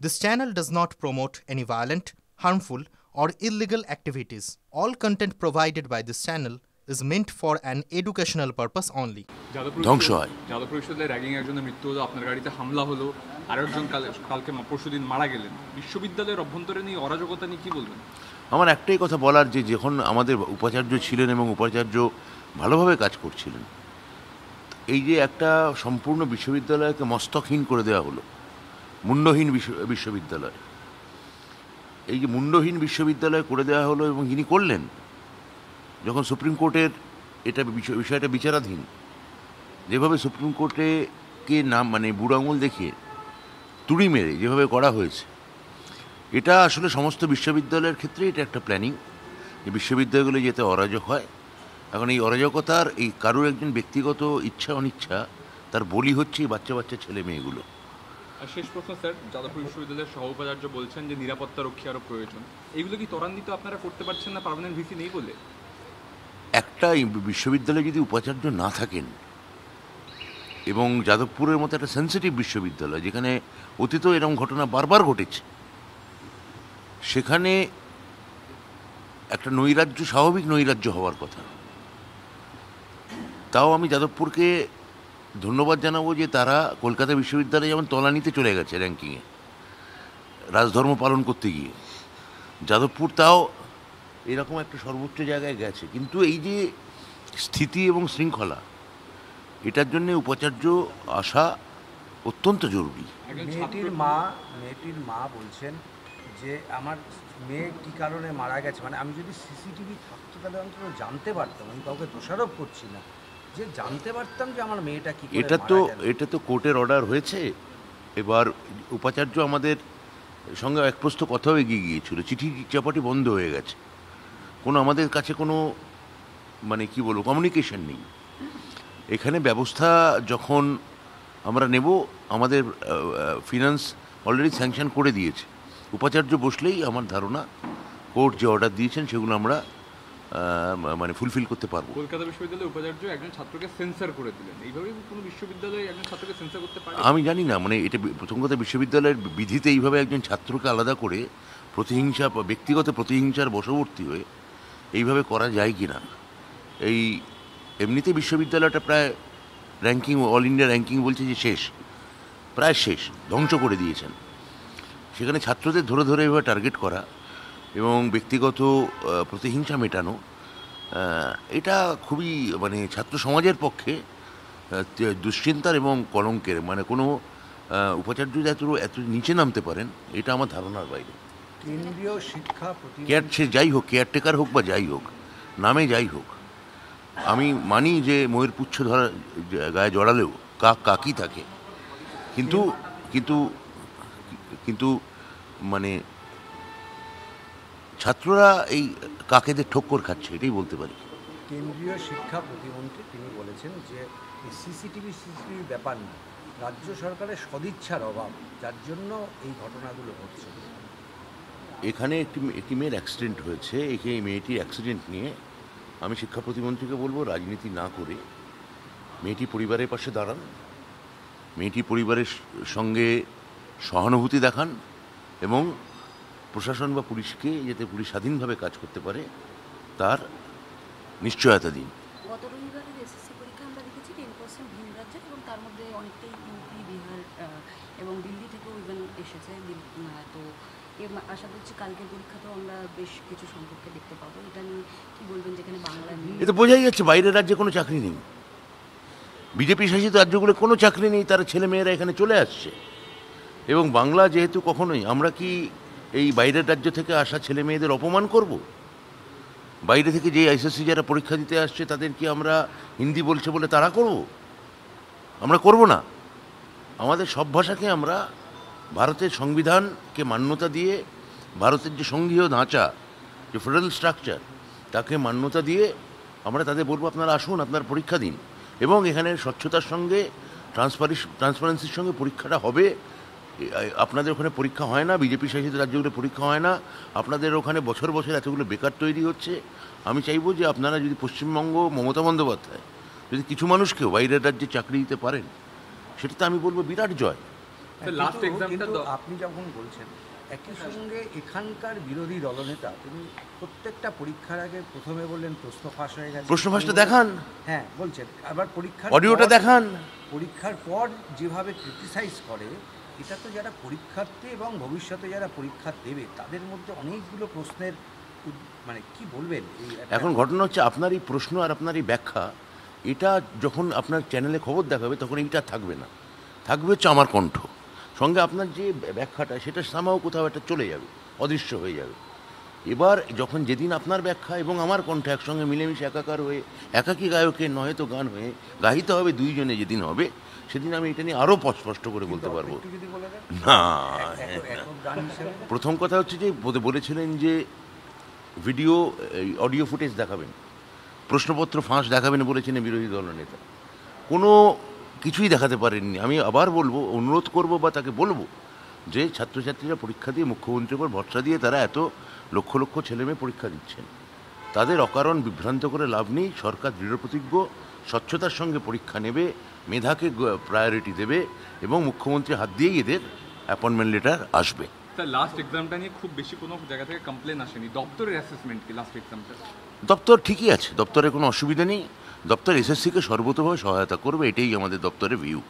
This channel does not promote any violent, harmful, or illegal activities. All content provided by this channel is meant for an educational purpose only. ধ্বংস হয়। যাদব পরিষদে ragging একজনের মৃত্যু হলো, আপনার গাড়িতে হামলা হলো, আরেকজন কালকে পরশুদিন মারা গেলেন। বিশ্ববিদ্যালয়ের অভ্যন্তরে নিয়ে অরাজকতা নিয়ে কি বলবেন? আমার একটাই কথা বলার, যে যখন আমাদের উপাচার্য ছিলেন এবং উপাচার্য ভালোভাবে কাজ করছিলেন, এই যে একটা সম্পূর্ণ বিশ্ববিদ্যালয়কে মস্তকহীন করে দেওয়া হলো, মুন্ডহীন বিশ্ববিদ্যালয়, এই যে মুন্ডহীন বিশ্ববিদ্যালয় করে দেওয়া হলো, এবং যিনি করলেন, যখন সুপ্রিম কোর্টের এটা বিষয়টা বিচারাধীন, যেভাবে সুপ্রিম কোর্টে নাম বুড়ো আঙুল দেখিয়ে তুড়ি মেরে যেভাবে করা হয়েছে, এটা আসলে সমস্ত বিশ্ববিদ্যালয়ের ক্ষেত্রে এটা একটা প্ল্যানিং, যে বিশ্ববিদ্যালয়গুলো যাতে অরাজক হয়। এখন এই অরাজকতার এই কারোর একজন ব্যক্তিগত ইচ্ছা অনিচ্ছা, তার বলি হচ্ছে এই বাচ্চা বাচ্চা ছেলে মেয়েগুলো। আর শেষ প্রশ্ন স্যার, যাদবপুর বিশ্ববিদ্যালয়ের সহ উপাচার্য বলছেন যে নিরাপত্তা রক্ষী আরও প্রয়োজন, এগুলো কি ত্বরান্বিত আপনারা করতে পারছেন না পার্মানেন্ট ভিসি নেই বলে? একটা বিশ্ববিদ্যালয়ে যদি উপাচার্য না থাকেন, এবং যাদবপুরের মতো একটা সেন্সিটিভ বিশ্ববিদ্যালয় যেখানে অতীতেও এরকম ঘটনা বারবার ঘটেছে, সেখানে একটা নৈরাজ্য, স্বাভাবিক নৈরাজ্য হওয়ার কথা। তাও আমি যাদবপুরকে ধন্যবাদ জানাবো যে তারা কলকাতা বিশ্ববিদ্যালয়ে যেমন তলানিতে চলে গেছে র্যাঙ্কিংয়ে, রাজধর্ম পালন করতে গিয়ে, যাদবপুর তাও এরকম একটা সর্বোচ্চ জায়গায় গেছে। কিন্তু এই যে স্থিতি এবং শৃঙ্খলা, এটার জন্য উপাচার্য আসা অত্যন্ত জরুরি। মেয়েটির মা বলছেন যে আমার মেয়ে কী কারণে মারা গেছে, আমি যদি সিসিটিভি থাকতো তাহলে অন্তত জানতে পারতাম, আমি কাউকে দোষারোপ করছি না, যে জানতে পারতাম যে আমার মেয়েটা কী। এটা তো কোর্টের অর্ডার হয়েছে। এবার উপাচার্য আমাদের সঙ্গে এক প্রস্থ কথাও এগিয়ে গিয়েছিল, চিঠি চাপাটি বন্ধ হয়ে গেছে, আমাদের কাছে কোনো কি বলবো কমিউনিকেশন নেই। এখানে ব্যবস্থা যখন আমরা নেব, আমাদের ফিনান্স অলরেডি স্যাংশন করে দিয়েছে, উপাচার্য বসলেই আমার ধারণা কোর্ট যে অর্ডার দিয়েছেন সেগুলো আমরা ফুলফিল করতে পারবো। কলকাতা বিশ্ববিদ্যালয়ের উপাচার্য একজন ছাত্রকে সেন্সর করে দিলেন, এইভাবে কোনো বিশ্ববিদ্যালয়ে একজন ছাত্রকে সেন্সর করতে পারে? আমি জানি না, এটা প্রথম কথা, বিশ্ববিদ্যালয়ের বিধিতে এইভাবে একজন ছাত্রকে আলাদা করে প্রতিহিংসা, ব্যক্তিগত প্রতিহিংসার বশবর্তী হয়ে এইভাবে করা যায় কি না। এমনিতে বিশ্ববিদ্যালয়টা প্রায় র্যাঙ্কিং, অল ইন্ডিয়া র্যাঙ্কিং বলছে যে প্রায় শেষ, ধ্বংস করে দিয়েছেন। সেখানে ছাত্রদের ধরে ধরে এভাবে টার্গেট করা এবং ব্যক্তিগত প্রতিহিংসা মেটানো, এটা খুবই ছাত্র সমাজের পক্ষে দুশ্চিন্তার এবং কলঙ্কের। কোনো উপাচার্য এত নিচে নামতে পারেন, এটা আমার ধারণার বাইরে। কেন্দ্রীয় শিক্ষা সে যাই হোক, কেয়ারটেকার হোক বা যাই হোক, নামে যাই হোক, আমি মানি যে ময়ূর পুচ্ছ ধরা গায়ে জড়ালেও কাকই থাকে, কিন্তু কিন্তু কিন্তু ছাত্ররা এই কাকেদের ঠক্কর খাচ্ছে, এটাই বলতে পারি। কেন্দ্রীয় শিক্ষা প্রতিমন্ত্রী তিনি বলেছেন যে সিসিটিভি ব্যাপার না, রাজ্য সরকারের সদিচ্ছার অভাব, যার জন্য এই ঘটনাগুলো হচ্ছে। এখানে একটি মেয়ের অ্যাক্সিডেন্ট হয়েছে, এই মেয়েটির অ্যাক্সিডেন্ট নিয়ে আমি শিক্ষা প্রতিমন্ত্রীকে বলবো, রাজনীতি না করে মেয়েটি পরিবারের পাশে দাঁড়ান, মেয়েটি পরিবারের সঙ্গে সহানুভূতি দেখান, এবং প্রশাসন বা পুলিশকে যাতে পুলিশ স্বাধীনভাবে কাজ করতে পারে তার নিশ্চয়তা দিন। গত রবিবারের এসএসসি পরীক্ষা আমরা দেখেছি 10% ভিন রাজ্যের, এবং তার মধ্যে অনেকটাই ইউপি, বিহার এবং দিল্লি থেকেও ইভেন এসেছে। তো আশা করছি কালকের পরীক্ষাতেও আমরা বেশ কিছু সম্পর্কে দেখতে পাবো। এটা নিয়ে কী বলবেন, যেখানে বাংলা নেই? এটা বোঝাই যাচ্ছে বাইরের রাজ্যে কোনো চাকরি নেই, বিজেপি শাসিত রাজ্যগুলো কোনো চাকরি নেই, তারা ছেলেমেয়েরা এখানে চলে আসছে। এবং বাংলা যেহেতু কখনোই, আমরা কি এই বাইরের রাজ্য থেকে আসা ছেলে মেয়েদের অপমান করব? বাইরে থেকে যে আইসিএসসি যারা পরীক্ষা দিতে আসছে তাদের কি আমরা হিন্দি বলছে বলে তারা করব? আমরা করব না। আমাদের সব ভাষাকে আমরা ভারতের সংবিধানকে মান্যতা দিয়ে, ভারতের যে সংঘীয় ধাঁচা, যে ফেডারেল স্ট্রাকচার, তাকে মান্যতা দিয়ে আমরা তাদের বলবো আপনারা আসুন, আপনার পরীক্ষা দিন, এবং এখানে স্বচ্ছতার সঙ্গে ট্রান্সপারেন্সির সঙ্গে পরীক্ষাটা হবে। আপনাদের ওখানে পরীক্ষা হয় না, বিজেপি শাসিত রাজ্যগুলো পরীক্ষা হয় না, আপনাদের ওখানে বছর বছর এতগুলো বেকার তৈরি হচ্ছে। আমি চাইবো যে আপনারা যদি পশ্চিমবঙ্গ, মমতা বন্দ্যোপাধ্যায় যদি কিছু মানুষকেও বাইরের রাজ্যে চাকরি দিতে পারেন, সেটা তো আমি বলবো বিরাট জয়। স্যার লাস্ট কিন্তু এক্সামটা আপনি যখন বলছেন একই সঙ্গে এখানকার বিরোধী দলনেতা তিনি প্রত্যেকটা পরীক্ষার আগে প্রথমে বললেন প্রশ্ন ফাঁস হয়ে গেছে, প্রশ্ন ফাঁসটা দেখান, হ্যাঁ বলছেন, আবার পরীক্ষার অডিওটা পর- দেখান। পরীক্ষার পর যেভাবে ক্রিটিসাইজ করে, এটা তো যারা পরীক্ষার্থী এবং ভবিষ্যতে যারা পরীক্ষা দেবে তাদের মধ্যে অনেকগুলো প্রশ্নের মানে কি বলবেন এই এখন ঘটনা হচ্ছে আপনার এই প্রশ্ন আর আপনার এই ব্যাখ্যা, এটা যখন আপনার চ্যানেলে খবর দেখাবে তখন এইটা থাকবে না, থাকবে হচ্ছে আমার কণ্ঠ, সঙ্গে আপনার যে ব্যাখ্যাটা সেটা সামাও কোথাও একটা চলে যাবে, অদৃশ্য হয়ে যাবে। এবার যখন যেদিন আপনার ব্যাখ্যা এবং আমার কণ্ঠ একসঙ্গে মিলেমিশে একাকার হয়ে একাকী গায়কের নয় তো গান হয়ে গাহিতে হবে দুইজনে, যেদিন হবে সেদিন আমি এটা নিয়ে আরও স্পষ্ট করে বলতে পারবো। একটু যদি বলে দেন না, একক গান হিসেবে। প্রথম কথা হচ্ছে যে বলেছিলেন যে ভিডিও অডিও ফুটেজ দেখাবেন, প্রশ্নপত্র ফাঁস দেখাবেন বলেছিলেন বিরোধী দলনেতা, কোনো কিছুই দেখাতে পারেননি। আমি আবার বলবো, অনুরোধ করব বা তাকে বলবো যে ছাত্রছাত্রীরা পরীক্ষা দিয়ে মুখ্যমন্ত্রীর উপর ভরসা দিয়ে তারা এত লক্ষ লক্ষ ছেলেমেয়ে পরীক্ষা দিচ্ছেন, তাদের অকারণ বিভ্রান্ত করে লাভ নেই। সরকার দৃঢ়প্রতিজ্ঞ, স্বচ্ছতার সঙ্গে পরীক্ষা নেবে, মেধাকে প্রায়োরিটি দেবে এবং মুখ্যমন্ত্রীর হাত দিয়েই এদের অ্যাপয়েন্টমেন্ট লেটার আসবে। স্যার লাস্ট এক্সামটা নিয়ে খুব বেশি কোনো জায়গা থেকে কমপ্লেন আসেনি, দপ্তরের অ্যাসেসমেন্ট কি লাস্ট এক্সামটা? দপ্তর ঠিকই আছে, দপ্তরের কোনো অসুবিধা নেই, দপ্তর এসএসসিকে সর্বতোভাবে সহায়তা করবে, এটাই আমাদের দপ্তরের ভিউ।